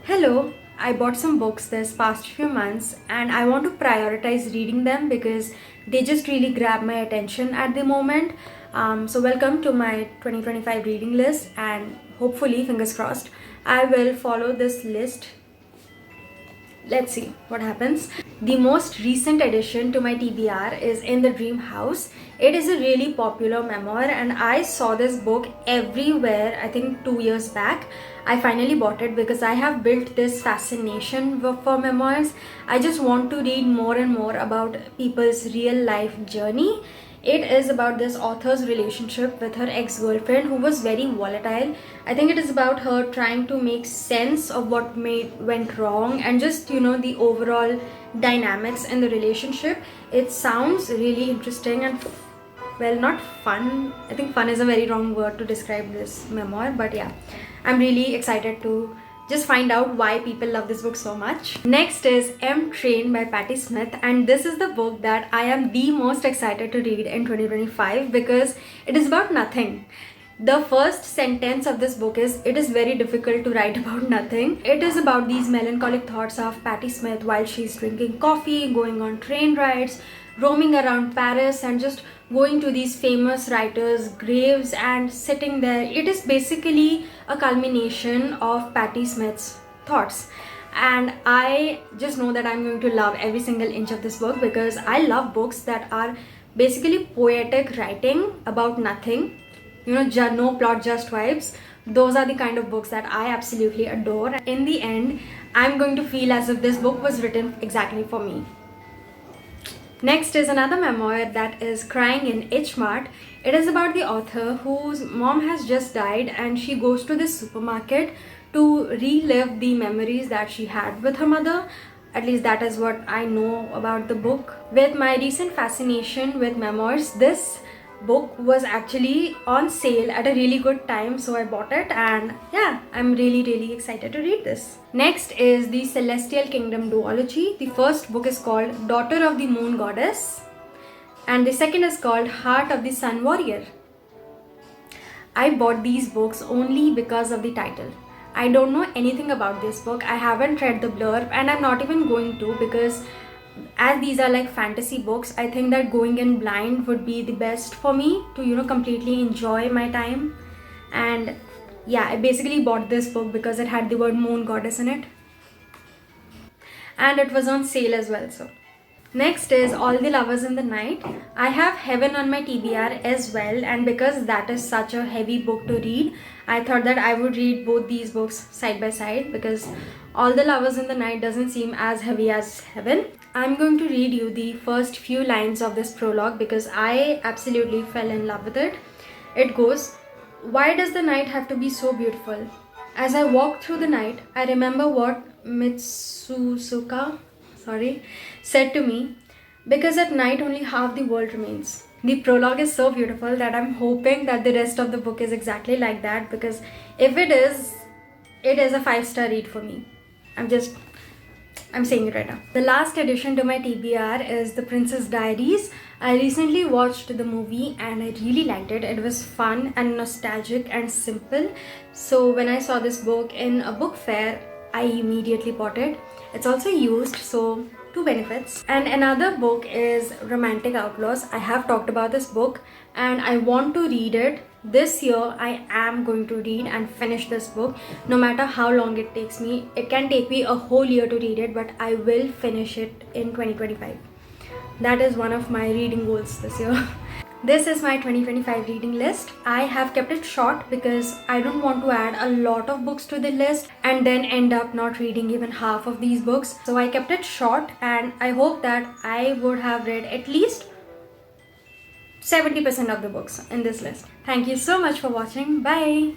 Hello, I bought some books this past few months and I want to prioritize reading them because they just really grab my attention at the moment. So, welcome to my 2025 reading list, and hopefully, fingers crossed, I will follow this list. Let's see what happens. The most recent addition to my TBR is In the Dream House. It is a really popular memoir, and I saw this book everywhere, I think 2 years back. I finally bought it because I have built this fascination for memoirs. I just want to read more and more about people's real life journey. It is about this author's relationship with her ex-girlfriend who was very volatile. I think it is about her trying to make sense of what went wrong, and just the overall dynamics in the relationship. It sounds really interesting and well, not fun. I think fun is a very wrong word to describe this memoir, but yeah, I'm really excited to just find out why people love this book so much. Next is M Train by Patti Smith, and this is the book that I am the most excited to read in 2025 because it is about nothing. The first sentence of this book is, "It is very difficult to write about nothing." It is about these melancholic thoughts of Patti Smith while she's drinking coffee, going on train rides, roaming around Paris, and just going to these famous writers' graves and sitting there. It is basically a culmination of Patti Smith's thoughts. And I just know that I'm going to love every single inch of this book because I love books that are basically poetic writing about nothing. No plot, just vibes. Those are the kind of books that I absolutely adore. In the end, I'm going to feel as if this book was written exactly for me. Next is another memoir that is Crying in H Mart. It is about the author whose mom has just died and she goes to this supermarket to relive the memories that she had with her mother. At least that is what I know about the book. With my recent fascination with memoirs, this book was actually on sale at a really good time, so I bought it, and yeah, I'm really excited to read this. Next is the Celestial Kingdom duology. The first book is called Daughter of the Moon Goddess, and the second is called Heart of the Sun Warrior. I bought these books only because of the title. I don't know anything about this book. I haven't read the blurb, and I'm not even going to, because as these are like fantasy books, I think that going in blind would be the best for me to completely enjoy my time. And yeah, I basically bought this book because it had the word Moon Goddess in it, and it was on sale as well. So next is All the Lovers in the Night. I have Heaven on my TBR as well, and because that is such a heavy book to read, I thought that I would read both these books side by side because All the Lovers in the Night doesn't seem as heavy as Heaven. I'm going to read you the first few lines of this prologue because I absolutely fell in love with it. It goes, "Why does the night have to be so beautiful? As I walk through the night, I remember what Mitsusuka said to me, because at night only half the world remains." The prologue is so beautiful that I'm hoping that the rest of the book is exactly like that, because if it is a 5-star read for me. I'm saying it right now. The last addition to my TBR is The Princess Diaries. I recently watched the movie and I really liked it. It was fun and nostalgic and simple. So when I saw this book in a book fair, I immediately bought it. It's also used, so two benefits. And another book is Romantic Outlaws. I have talked about this book and I want to read it. This year I am going to read and finish this book, no matter how long it takes me. It can take me a whole year to read it, but I will finish it in 2025. That is one of my reading goals this year. This is my 2025 reading list. I have kept it short because I don't want to add a lot of books to the list and then end up not reading even half of these books. So I kept it short, and I hope that I would have read at least 70% of the books in this list. Thank you so much for watching. Bye.